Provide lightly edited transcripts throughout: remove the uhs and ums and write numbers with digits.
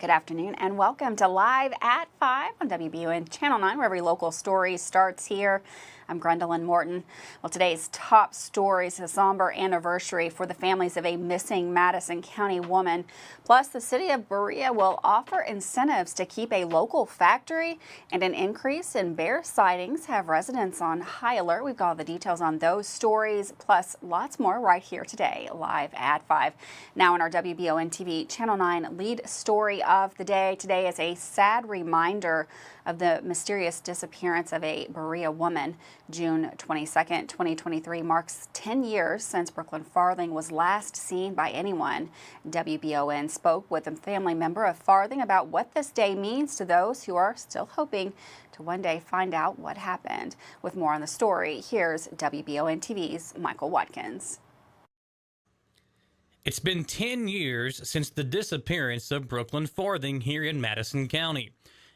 Good afternoon and welcome to Live at 5 on WBUN Channel 9, where every local story starts here. I'm Gwendolyn Morton. Well, today's top story is a somber anniversary for the families of a missing Madison County woman. Plus, the city of Berea will offer incentives to keep a local factory, and an increase in bear sightings have residents on high alert. We've got all the details on those stories, plus lots more right here today, Live at 5. Now in our WBON TV Channel 9 lead story of the day. Today is a sad reminder of the mysterious disappearance of a Berea woman. June 22nd, 2023 marks 10 years since Brooklyn Farthing was last seen by anyone. WBON spoke with a family member of Farthing about what this day means to those who are still hoping to one day find out what happened. With more on the story, here's WBON TV's Michael Watkins. It's been 10 years since the disappearance of Brooklyn Farthing here in Madison County,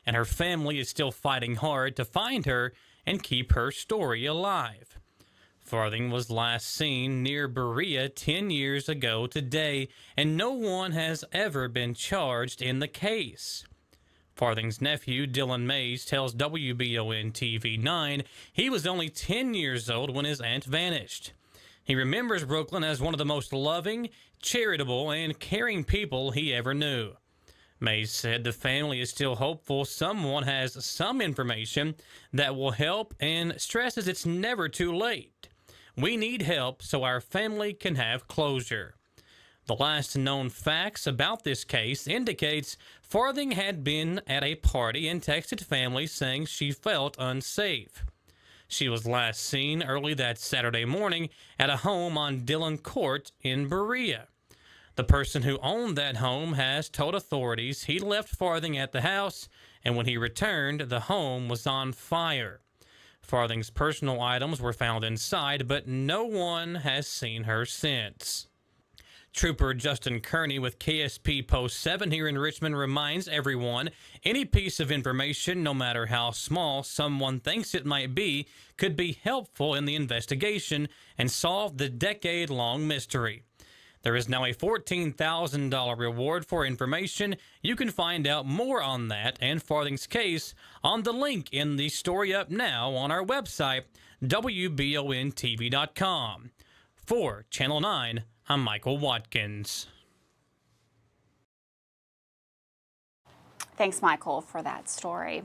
and her family is still fighting hard to find her and keep her story alive. Farthing was last seen near Berea 10 years ago today, and no one has ever been charged in the case. Farthing's nephew, Dylan Mays, tells WBON TV 9 he was only 10 years old when his aunt vanished. He remembers Brooklyn as one of the most loving, charitable, and caring people he ever knew. Mays said the family is still hopeful someone has some information that will help and stresses it's never too late. We need help so our family can have closure. The last known facts about this case indicates Farthing had been at a party and texted family saying she felt unsafe. She was last seen early that Saturday morning at a home on Dillon Court in Berea. The person who owned that home has told authorities he left Farthing at the house, and when he returned, the home was on fire. Farthing's personal items were found inside, but no one has seen her since. Trooper Justin Kearney with KSP Post 7 here in Richmond reminds everyone any piece of information, no matter how small someone thinks it might be, could be helpful in the investigation and solve the decade-long mystery. There is now a $14,000 reward for information. You can find out more on that and Farthing's case on the link in the story up now on our website, WBONTV.com. For Channel 9, I'm Michael Watkins. Thanks, Michael, for that story.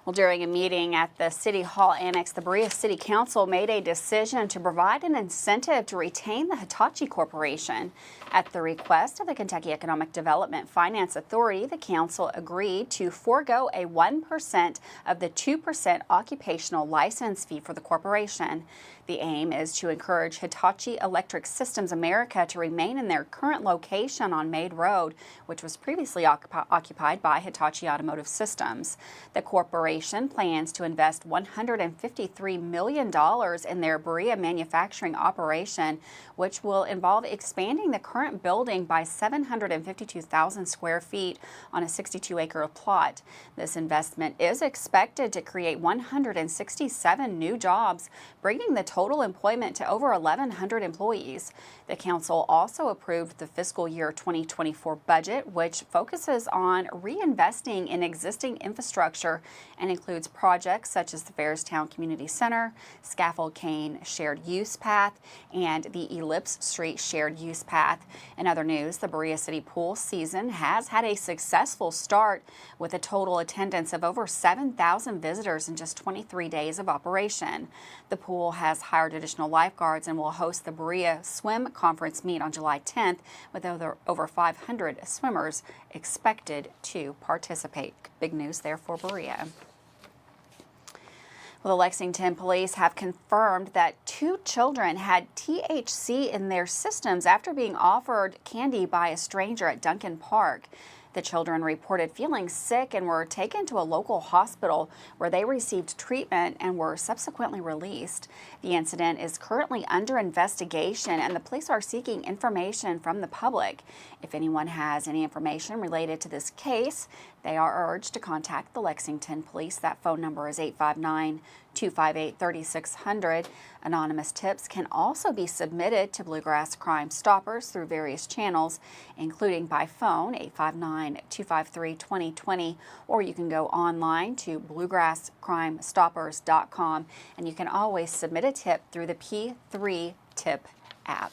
Well, during a meeting at the City Hall Annex, the Berea City Council made a decision to provide an incentive to retain the Hitachi Corporation. At the request of the Kentucky Economic Development Finance Authority, the council agreed to forego a 1% of the 2% occupational license fee for the corporation. The aim is to encourage Hitachi Electric Systems America to remain in their current location on Maid Road, which was previously occupied by Hitachi Automotive Systems. The corporation plans to invest $153 million in their Berea manufacturing operation, which will involve expanding the current building by 752,000 square feet on a 62-acre plot. This investment is expected to create 167 new jobs, bringing the total employment to over 1,100 employees. The council also approved the fiscal year 2024 budget, which focuses on reinvesting in existing infrastructure and includes projects such as the Fairstown Community Center, Scaffold Cane Shared Use Path, and the Ellipse Street Shared Use Path. In other news, the Berea City pool season has had a successful start with a total attendance of over 7,000 visitors in just 23 days of operation. The pool has hired additional lifeguards and will host the Berea Swim Conference meet on July 10th with over 500 swimmers expected to participate. Big news there for Berea. Well, the Lexington police have confirmed that 2 children had THC in their systems after being offered candy by a stranger at Duncan Park. The children reported feeling sick and were taken to a local hospital where they received treatment and were subsequently released. The incident is currently under investigation and the police are seeking information from the public. If anyone has any information related to this case, they are urged to contact the Lexington police. That phone number is 258-3600. Anonymous tips can also be submitted to Bluegrass Crime Stoppers through various channels, including by phone 859-253-2020, or you can go online to bluegrasscrimestoppers.com, and you can always submit a tip through the P3 Tip app.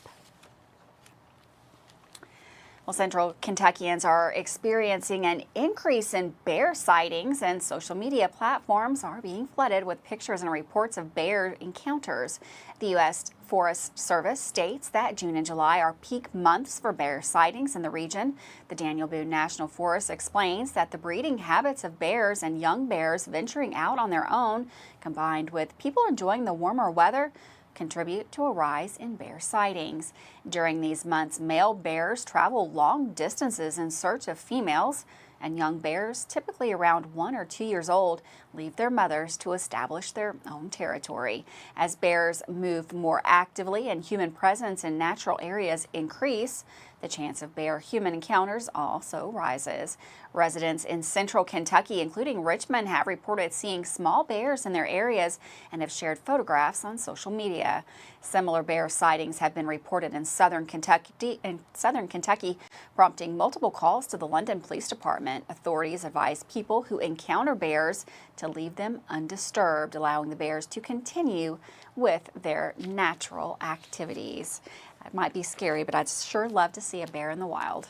Well, Central Kentuckians are experiencing an increase in bear sightings, and social media platforms are being flooded with pictures and reports of bear encounters. The U.S. Forest Service states that June and July are peak months for bear sightings in the region. The Daniel Boone National Forest explains that the breeding habits of bears and young bears venturing out on their own, combined with people enjoying the warmer weather, contribute to a rise in bear sightings. During these months, male bears travel long distances in search of females, and young bears, typically around 1 or 2 years old, leave their mothers to establish their own territory. As bears move more actively and human presence in natural areas increase, the chance of bear-human encounters also rises. Residents in central Kentucky, including Richmond, have reported seeing small bears in their areas and have shared photographs on social media. Similar bear sightings have been reported in southern Kentucky, prompting multiple calls to the London Police Department. Authorities advise people who encounter bears to leave them undisturbed, allowing the bears to continue with their natural activities. It might be scary, but I'd sure love to see a bear in the wild.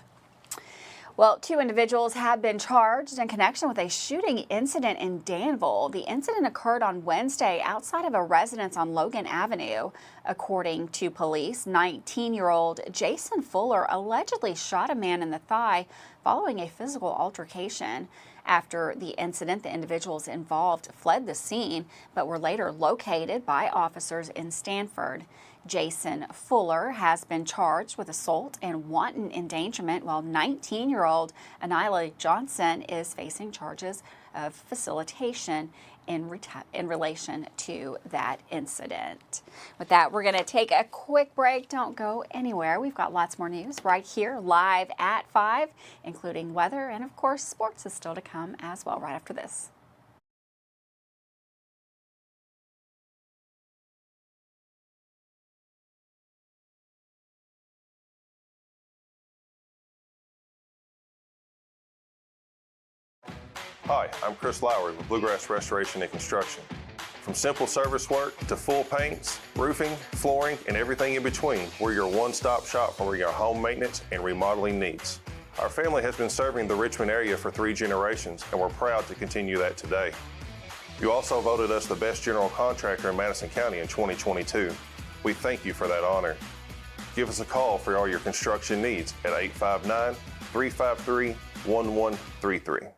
Well, 2 individuals have been charged in connection with a shooting incident in Danville. The incident occurred on Wednesday outside of a residence on Logan Avenue. According to police, 19-year-old Jason Fuller allegedly shot a man in the thigh following a physical altercation. After the incident, the individuals involved fled the scene, but were later located by officers in Stanford. Jason Fuller has been charged with assault and wanton endangerment, while 19-year-old Anila Johnson is facing charges of facilitation in relation to that incident. With that, we're going to take a quick break. Don't go anywhere. We've got lots more news right here live at 5, including weather, and of course sports is still to come as well right after this. Hi, I'm Chris Lowry with Bluegrass Restoration and Construction. From simple service work to full paints, roofing, flooring, and everything in between, we're your one-stop shop for your home maintenance and remodeling needs. Our family has been serving the Richmond area for 3 generations, and we're proud to continue that today. You also voted us the best general contractor in Madison County in 2022. We thank you for that honor. Give us a call for all your construction needs at 859-353-1133.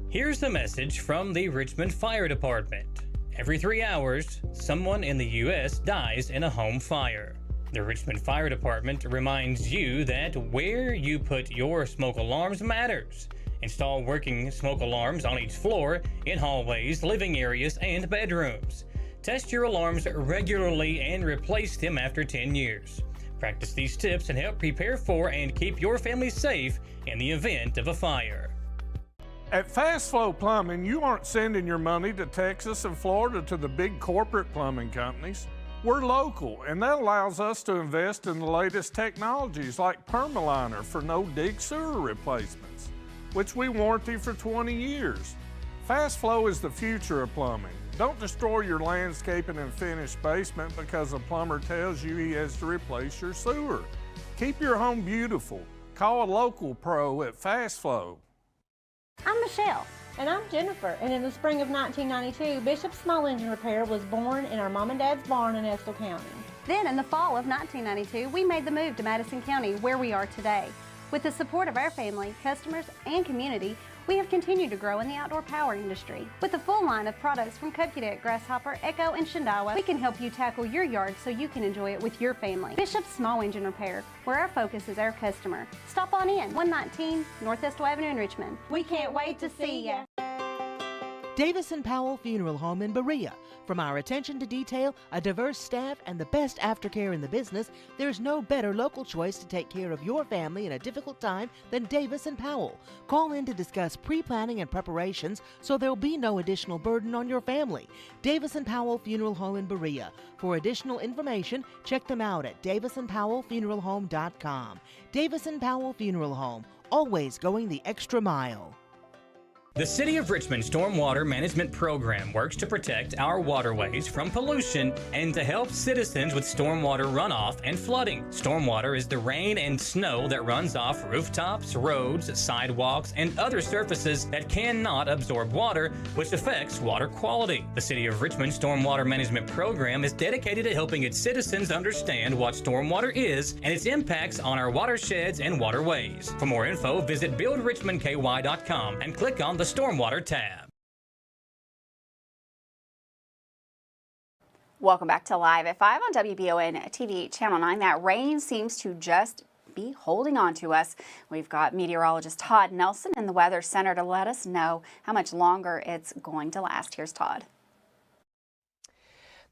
Here's a message from the Richmond Fire Department. Every 3 hours, someone in the U.S. dies in a home fire. The Richmond Fire Department reminds you that where you put your smoke alarms matters. Install working smoke alarms on each floor, in hallways, living areas, and bedrooms. Test your alarms regularly and replace them after 10 years. Practice these tips and help prepare for and keep your family safe in the event of a fire. At Fast Flow Plumbing, you aren't sending your money to Texas and Florida to the big corporate plumbing companies. We're local, and that allows us to invest in the latest technologies like Permaliner for no-dig sewer replacements, which we warranty for 20 years. Fast Flow is the future of plumbing. Don't destroy your landscaping and finished basement because a plumber tells you he has to replace your sewer. Keep your home beautiful. Call a local pro at Fast Flow. I'm Michelle. And I'm Jennifer, and in the spring of 1992, Bishop's Small Engine Repair was born in our mom and dad's barn in Estill County. Then in the fall of 1992, we made the move to Madison County, where we are today. With the support of our family, customers, and community, we have continued to grow in the outdoor power industry. With a full line of products from Kokudet, Grasshopper, Echo, and Shindawa, we can help you tackle your yard so you can enjoy it with your family. Bishop's Small Engine Repair, where our focus is our customer. Stop on in, 119 North Estill Avenue in Richmond. We can't wait to see ya. Davis & Powell Funeral Home in Berea. From our attention to detail, a diverse staff, and the best aftercare in the business, there's no better local choice to take care of your family in a difficult time than Davis & Powell. Call in to discuss pre-planning and preparations so there'll be no additional burden on your family. Davis & Powell Funeral Home in Berea. For additional information, check them out at davisandpowellfuneralhome.com. Davis & Powell Funeral Home, always going the extra mile. The City of Richmond Stormwater Management Program works to protect our waterways from pollution and to help citizens with stormwater runoff and flooding. Stormwater is the rain and snow that runs off rooftops, roads, sidewalks, and other surfaces that cannot absorb water, which affects water quality. The City of Richmond Stormwater Management Program is dedicated to helping its citizens understand what stormwater is and its impacts on our watersheds and waterways. For more info, visit buildrichmondky.com and click on the Stormwater tab. Welcome back to Live at 5 on WBON TV Channel 9. That rain seems to just be holding on to us. We've got meteorologist Todd Nelson in the Weather Center to let us know how much longer it's going to last. Here's Todd.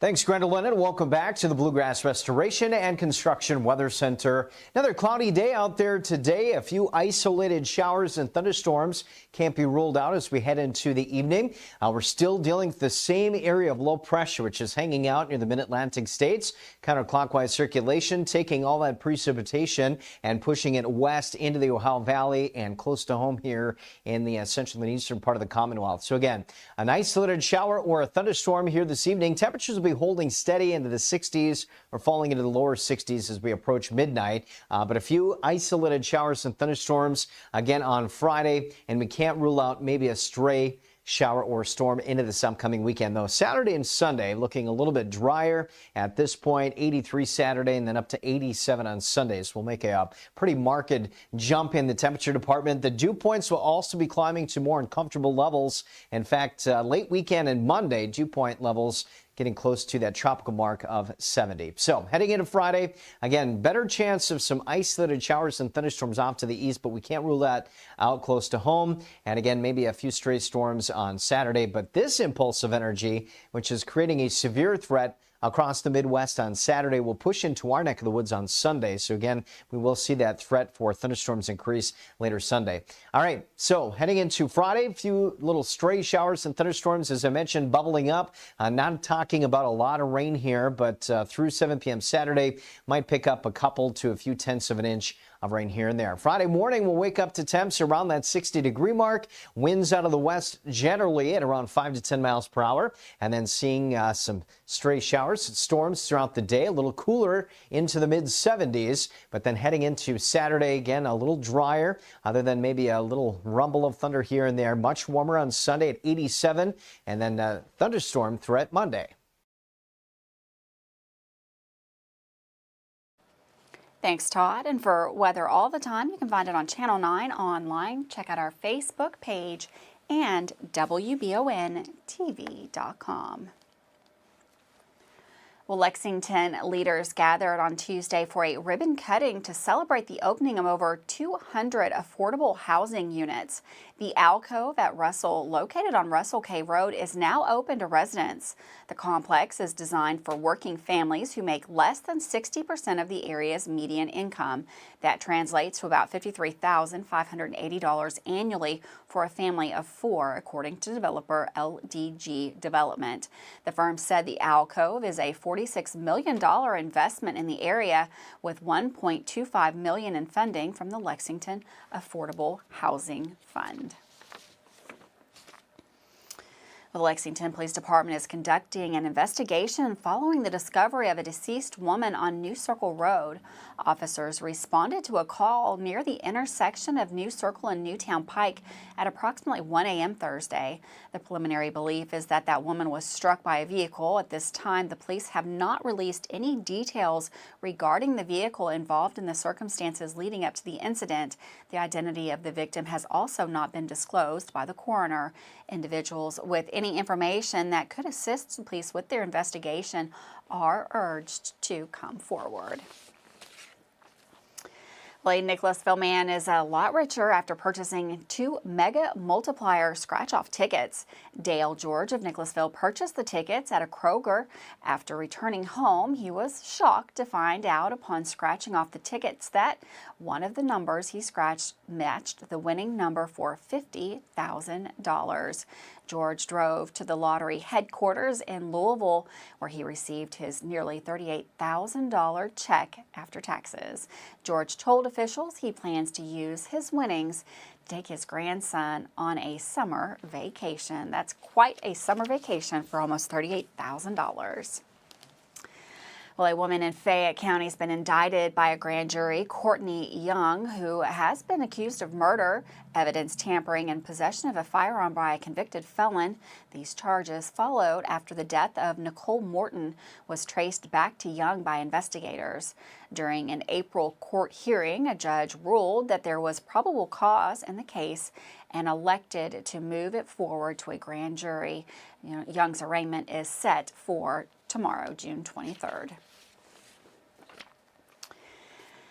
Thanks, Gwendolyn, and welcome back to the Bluegrass Restoration and Construction Weather Center. Another cloudy day out there today. A few isolated showers and thunderstorms can't be ruled out as we head into the evening. We're still dealing with the same area of low pressure, which is hanging out near the mid-Atlantic states. Counterclockwise circulation taking all that precipitation and pushing it west into the Ohio Valley and close to home here in the central and eastern part of the Commonwealth. So again, an isolated shower or a thunderstorm here this evening. Temperatures will be holding steady into the 60s or falling into the lower 60s as we approach midnight. But a few isolated showers and thunderstorms again on Friday, and we can't rule out maybe a stray shower or storm into this upcoming weekend, though. Saturday and Sunday looking a little bit drier at this point. 83 Saturday and then up to 87 on Sundays. We'll make a pretty marked jump in the temperature department. The dew points will also be climbing to more uncomfortable levels. In fact, late weekend and Monday, dew point levels getting close to that tropical mark of 70. So heading into Friday, again, better chance of some isolated showers and thunderstorms off to the east, but we can't rule that out close to home. And again, maybe a few stray storms on Saturday. But this impulse of energy, which is creating a severe threat across the Midwest on Saturday, will push into our neck of the woods on Sunday. So again, we will see that threat for thunderstorms increase later Sunday. All right, so heading into Friday, a few little stray showers and thunderstorms, as I mentioned, bubbling up. Not talking about a lot of rain here, but through 7 p.m. Saturday, might pick up a couple to a few tenths of an inch of rain here and there. Friday morning, we'll wake up to temps around that 60-degree mark. Winds out of the west generally at around 5 to 10 miles per hour. And then seeing some stray showers and storms throughout the day. A little cooler into the mid-70s. But then heading into Saturday, again, a little drier, other than maybe a little rumble of thunder here and there. Much warmer on Sunday at 87. And then thunderstorm threat Monday. Thanks, Todd. And for weather all the time, you can find it on Channel 9 online. Check out our Facebook page and WBONTV.com. Well, Lexington leaders gathered on Tuesday for a ribbon cutting to celebrate the opening of over 200 affordable housing units. The alcove at Russell, located on Russell K Road, is now open to residents. The complex is designed for working families who make less than 60% of the area's median income. That translates to about $53,580 annually for a family of 4, according to developer LDG Development. The firm said the alcove is a $46 million investment in the area, with $1.25 million in funding from the Lexington Affordable Housing Fund. The Lexington Police Department is conducting an investigation following the discovery of a deceased woman on New Circle Road. Officers responded to a call near the intersection of New Circle and Newtown Pike at approximately 1 a.m. Thursday. The preliminary belief is that that woman was struck by a vehicle. At this time, the police have not released any details regarding the vehicle involved in the circumstances leading up to the incident. The identity of the victim has also not been disclosed by the coroner. Individuals with any information that could assist the police with their investigation are urged to come forward. Well, a Nicholasville man is a lot richer after purchasing 2 mega multiplier scratch-off tickets. Dale George of Nicholasville purchased the tickets at a Kroger. After returning home, he was shocked to find out upon scratching off the tickets that one of the numbers he scratched matched the winning number for $50,000. George drove to the lottery headquarters in Louisville, where he received his nearly $38,000 check after taxes. George told officials he plans to use his winnings to take his grandson on a summer vacation. That's quite a summer vacation for almost $38,000. Well, a woman in Fayette County has been indicted by a grand jury. Courtney Young, who has been accused of murder, evidence tampering, and possession of a firearm by a convicted felon. These charges followed after the death of Nicole Morton was traced back to Young by investigators. During an April court hearing, a judge ruled that there was probable cause in the case and elected to move it forward to a grand jury. Young's arraignment is set for tomorrow, June 23rd.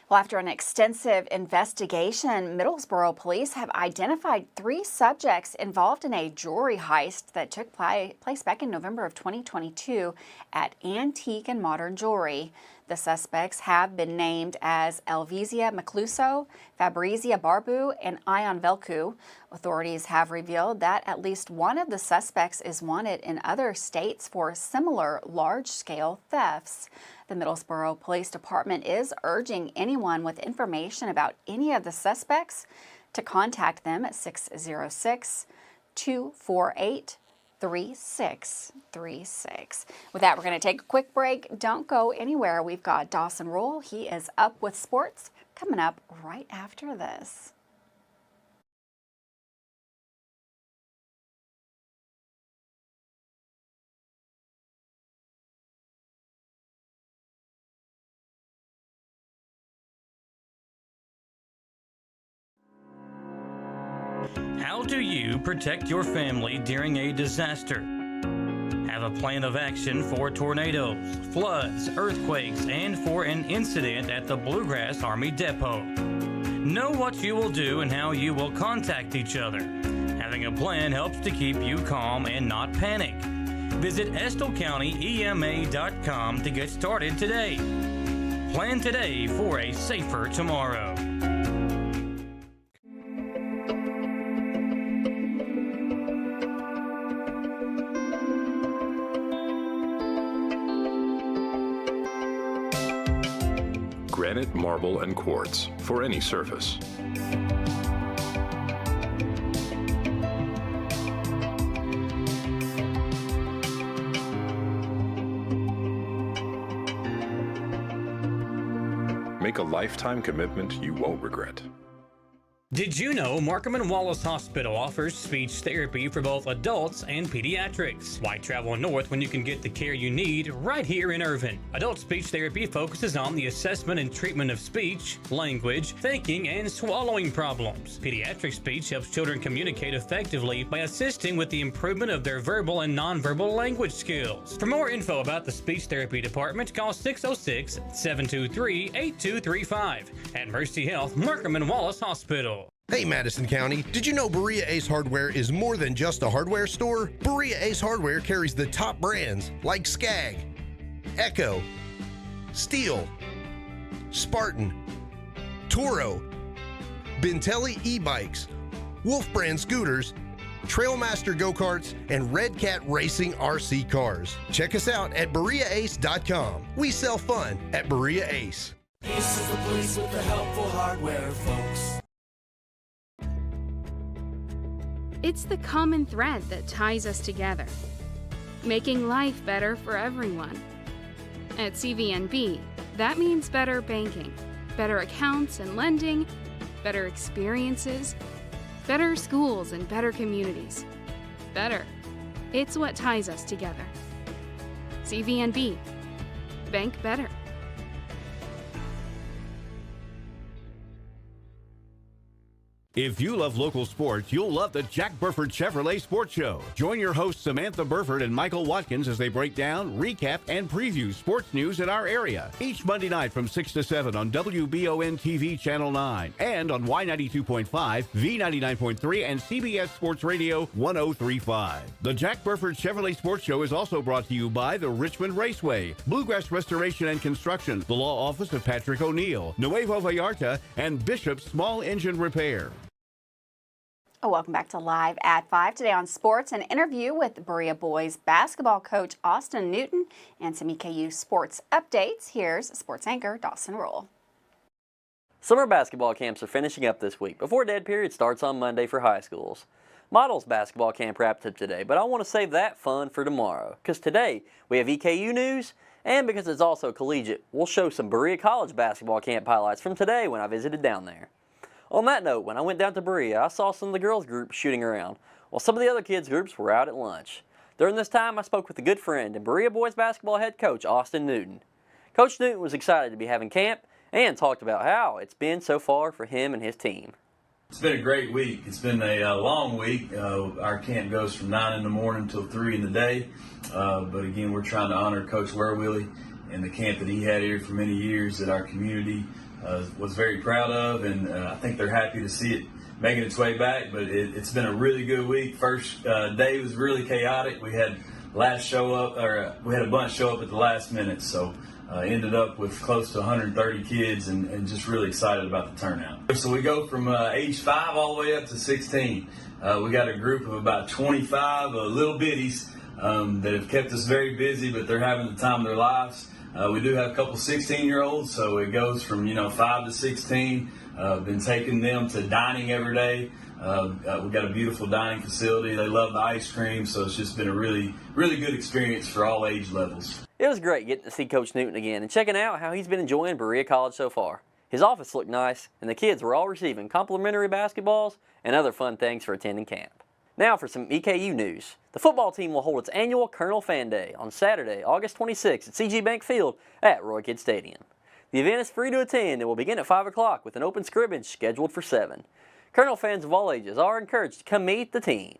Well, after an extensive investigation, Middlesboro police have identified 3 subjects involved in a jewelry heist that took place back in November of 2022 at Antique and Modern Jewelry. The suspects have been named as Elvisia Macluso, Fabrizia Barbu, and Ion Velcu. Authorities have revealed that at least one of the suspects is wanted in other states for similar large-scale thefts. The Middlesboro Police Department is urging anyone with information about any of the suspects to contact them at 606-248-3636. With that, we're going to take a quick break. Don't go anywhere. We've got Dawson Rule. He is up with sports coming up right after this. How do you protect your family during a disaster? Have a plan of action for tornadoes, floods, earthquakes, and for an incident at the Bluegrass Army Depot. Know what you will do and how you will contact each other. Having a plan helps to keep you calm and not panic. Visit EstleCountyEMA.com to get started today. Plan today for a safer tomorrow. Granite, marble, and quartz for any surface. Make a lifetime commitment you won't regret. Did you know Markham and Wallace Hospital offers speech therapy for both adults and pediatrics? Why travel north when you can get the care you need right here in Irvine? Adult speech therapy focuses on the assessment and treatment of speech, language, thinking, and swallowing problems. Pediatric speech helps children communicate effectively by assisting with the improvement of their verbal and nonverbal language skills. For more info about the speech therapy department, call 606-723-8235 at Mercy Health, Markham and Wallace Hospital. Hey Madison County, did you know Berea Ace Hardware is more than just a hardware store? Berea Ace Hardware carries the top brands like Skag, Echo, Steel, Spartan, Toro, Bentelli e-bikes, Wolf brand scooters, Trailmaster go-karts, and Red Cat Racing RC cars. Check us out at BereaAce.com. We sell fun at Berea Ace. Ace is the place with the helpful hardware, folks. It's the common thread that ties us together, making life better for everyone. At CVNB, that means better banking, better accounts and lending, better experiences, better schools and better communities. Better. It's what ties us together. CVNB. Bank better. If you love local sports, you'll love the Jack Burford Chevrolet Sports Show. Join your hosts Samantha Burford and Michael Watkins as they break down, recap, and preview sports news in our area. Each Monday night from 6 to 7 on WBON TV Channel 9 and on Y92.5, V99.3, and CBS Sports Radio 103.5. The Jack Burford Chevrolet Sports Show is also brought to you by the Richmond Raceway, Bluegrass Restoration and Construction, the Law Office of Patrick O'Neill, Nuevo Vallarta, and Bishop's Small Engine Repair. Welcome back to Live at 5. Today on Sports, an interview with Berea boys basketball coach Austin Newton and some EKU sports updates. Here's sports anchor Dawson Roll. Summer basketball camps are finishing up this week before dead period starts on Monday for high schools. Models basketball camp wrapped up today, but I want to save that fun for tomorrow because today we have EKU news, and because it's also collegiate, we'll show some Berea College basketball camp highlights from today when I visited down there. On that note, when I went down to Berea, I saw some of the girls' groups shooting around, while some of the other kids' groups were out at lunch. During this time, I spoke with a good friend and Berea boys basketball head coach Austin Newton. Coach Newton was excited to be having camp and talked about how it's been so far for him and his team. It's been a great week. It's been a long week. Our camp goes from 9 in the morning till 3 in the day. But again, we're trying to honor Coach Werwilly and the camp that he had here for many years that our community was very proud of, and I think they're happy to see it making its way back. But it's been a really good week. First day was really chaotic. We had we had a bunch show up at the last minute, so ended up with close to 130 kids, and just really excited about the turnout. So we go from age 5 all the way up to 16. We got a group of about 25 little bitties that have kept us very busy, but they're having the time of their lives. We do have a couple 16-year-olds, so it goes from 5 to 16. Been taking them to dining every day. We've got a beautiful dining facility. They love the ice cream, so it's just been a really, really good experience for all age levels. It was great getting to see Coach Newton again and checking out how he's been enjoying Berea College so far. His office looked nice, and the kids were all receiving complimentary basketballs and other fun things for attending camp. Now for some EKU news. The football team will hold its annual Colonel Fan Day on Saturday, August 26th at CG Bank Field at Roy Kidd Stadium. The event is free to attend and will begin at 5 o'clock with an open scrimmage scheduled for 7. Colonel fans of all ages are encouraged to come meet the team.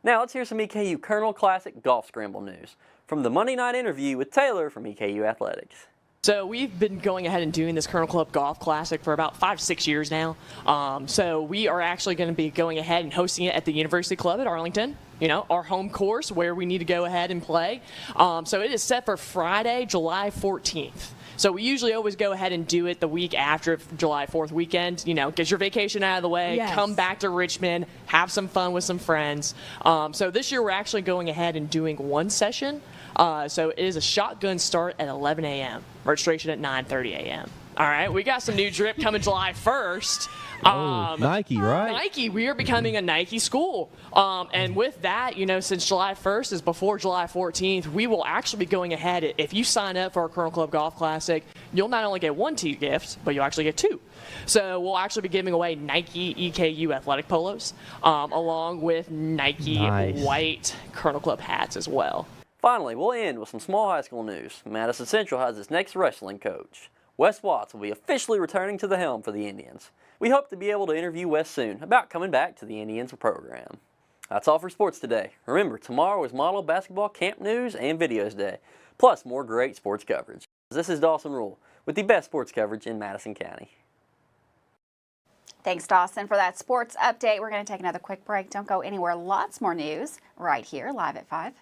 Now let's hear some EKU Colonel Classic Golf Scramble news from the Monday night interview with Taylor from EKU Athletics. So we've been going ahead and doing this Colonel Club Golf Classic for about 5-6 years now. So we are actually going to be going ahead and hosting it at the University Club at Arlington, our home course where we need to go ahead and play. So it is set for Friday, July 14th. So we usually always go ahead and do it the week after July 4th weekend. Get your vacation out of the way, Yes. Come back to Richmond, have some fun with some friends. So this year we're actually going ahead and doing one session. So it is a shotgun start at 11 a.m. Registration at 9:30 a.m. All right, we got some new drip coming July 1st. Nike, right? Nike, we are becoming a Nike school. And with that, since July 1st is before July 14th, we will actually be going ahead. If you sign up for our Colonel Club Golf Classic, you'll not only get one tee gift, but you'll actually get 2. So we'll actually be giving away Nike EKU athletic polos, along with Nike white Colonel Club hats as well. Finally, we'll end with some small high school news. Madison Central has its next wrestling coach. Wes Watts will be officially returning to the helm for the Indians. We hope to be able to interview Wes soon about coming back to the Indians program. That's all for sports today. Remember, tomorrow is Model Basketball Camp News and Videos Day, plus more great sports coverage. This is Dawson Rule with the best sports coverage in Madison County. Thanks, Dawson, for that sports update. We're going to take another quick break. Don't go anywhere. Lots more news right here, live at 5.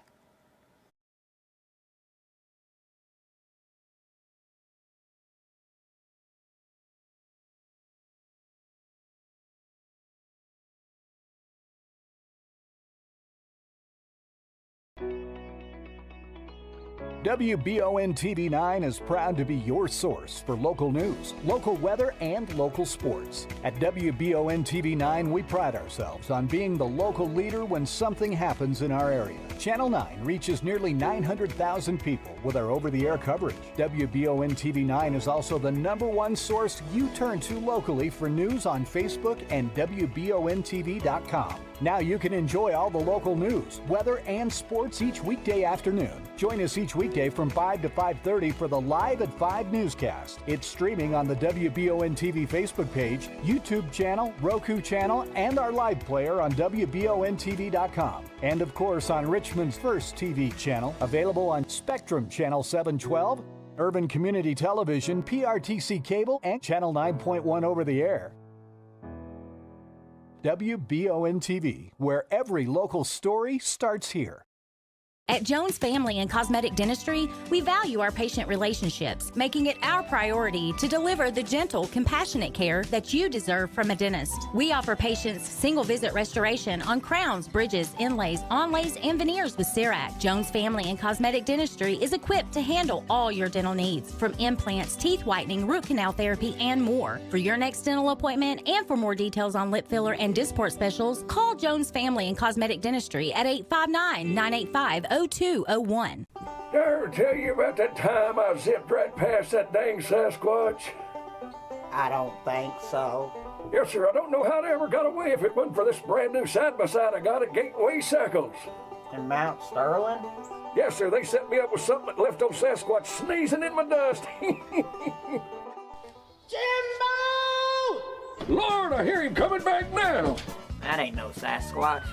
WBON TV9 is proud to be your source for local news, local weather, and local sports. At WBON TV9, we pride ourselves on being the local leader when something happens in our area. Channel 9 reaches nearly 900,000 people with our over-the-air coverage. WBON TV9 is also the #1 source you turn to locally for news on Facebook and WBONTV.com. Now you can enjoy all the local news, weather, and sports each weekday afternoon. Join us each weekday from 5 to 5:30 for the Live at 5 newscast. It's streaming on the WBON TV Facebook page, YouTube channel, Roku channel, and our live player on WBONTV.com. And of course on Richmond's first TV channel, available on Spectrum Channel 712, Urban Community Television, PRTC Cable, and Channel 9.1 over the air. WBON TV, where every local story starts here. At Jones Family and Cosmetic Dentistry, we value our patient relationships, making it our priority to deliver the gentle, compassionate care that you deserve from a dentist. We offer patients single-visit restoration on crowns, bridges, inlays, onlays, and veneers with CERAC. Jones Family and Cosmetic Dentistry is equipped to handle all your dental needs, from implants, teeth whitening, root canal therapy, and more. For your next dental appointment and for more details on lip filler and Dysport specials, call Jones Family and Cosmetic Dentistry at 859-985-0201. Did I ever tell you about that time I zipped right past that dang Sasquatch? I don't think so. Yes, sir. I don't know how they ever got away if it wasn't for this brand new side-by-side I got at Gateway Cycles. In Mount Sterling? Yes, sir. They set me up with something that left old Sasquatch sneezing in my dust. Jimbo! Lord, I hear him coming back now. That ain't no Sasquatch.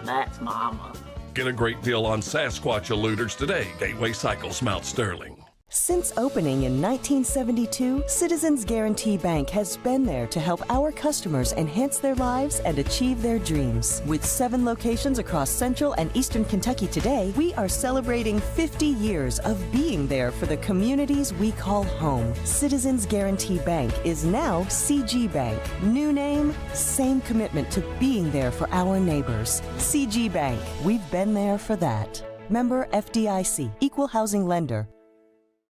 That's Mama. Get a great deal on Sasquatch eluders today. Gateway Cycles, Mount Sterling. Since opening in 1972, Citizens Guarantee Bank has been there to help our customers enhance their lives and achieve their dreams. With 7 locations across Central and Eastern Kentucky today, we are celebrating 50 years of being there for the communities we call home. Citizens Guarantee Bank is now CG Bank. New name, same commitment to being there for our neighbors. CG Bank, we've been there for that. Member FDIC, Equal Housing Lender.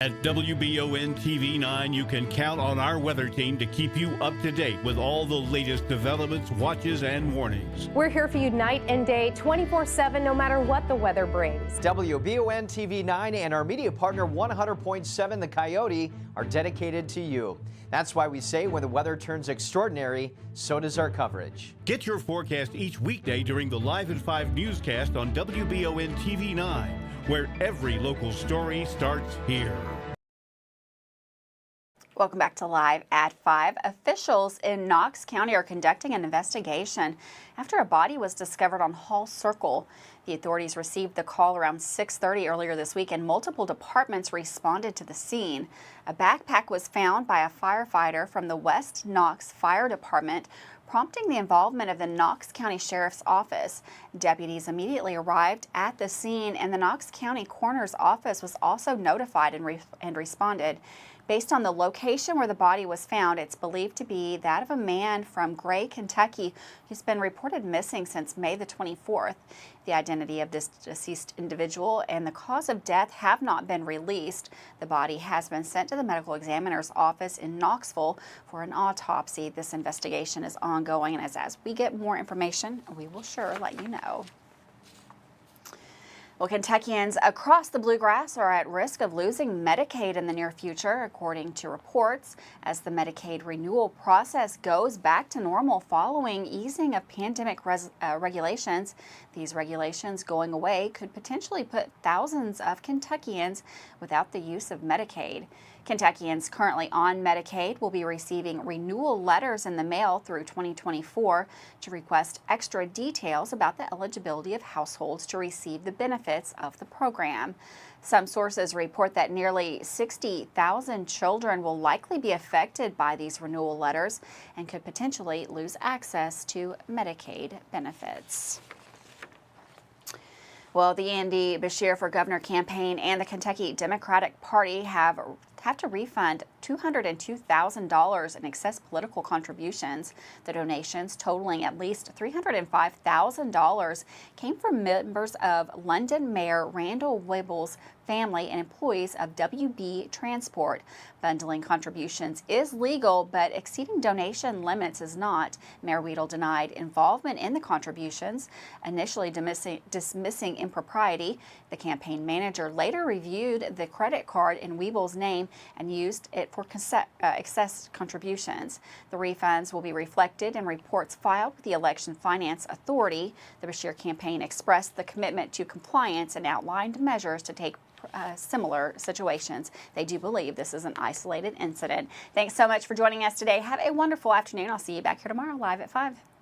At WBON TV 9, you can count on our weather team to keep you up to date with all the latest developments, watches, and warnings. We're here for you night and day, 24/7, no matter what the weather brings. WBON TV 9 and our media partner 100.7 The Coyote are dedicated to you. That's why we say when the weather turns extraordinary, so does our coverage. Get your forecast each weekday during the Live at 5 newscast on WBON TV 9, where every local story starts here. Welcome back to Live at 5. Officials in Knox County are conducting an investigation after a body was discovered on Hall Circle. The authorities received the call around 6:30 earlier this week, and multiple departments responded to the scene. A backpack was found by a firefighter from the West Knox Fire Department, prompting the involvement of the Knox County Sheriff's Office. Deputies immediately arrived at the scene, and the Knox County Coroner's Office was also notified and responded. Based on the location where the body was found, it's believed to be that of a man from Gray, Kentucky, who's been reported missing since May the 24th. The identity of this deceased individual and the cause of death have not been released. The body has been sent to the medical examiner's office in Knoxville for an autopsy. This investigation is ongoing, and as we get more information, we will sure let you know. Well, Kentuckians across the Bluegrass are at risk of losing Medicaid in the near future, according to reports, as the Medicaid renewal process goes back to normal following easing of pandemic regulations. These regulations going away could potentially put thousands of Kentuckians without the use of Medicaid. Kentuckians currently on Medicaid will be receiving renewal letters in the mail through 2024 to request extra details about the eligibility of households to receive the benefits of the program. Some sources report that nearly 60,000 children will likely be affected by these renewal letters and could potentially lose access to Medicaid benefits. Well, the Andy Beshear for Governor campaign and the Kentucky Democratic Party have to refund $202,000 in excess political contributions. The donations, totaling at least $305,000, came from members of London Mayor Randall Wibble's family and employees of WB Transport. Bundling contributions is legal, but exceeding donation limits is not. Mayor Weedle denied involvement in the contributions, initially dismissing impropriety. The campaign manager later reviewed the credit card in Weeble's name and used it for excess contributions. The refunds will be reflected in reports filed with the Election Finance Authority. The Beshear campaign expressed the commitment to compliance and outlined measures to take similar situations. They do believe this is an isolated incident. Thanks so much for joining us today. Have a wonderful afternoon. I'll see you back here tomorrow live at 5.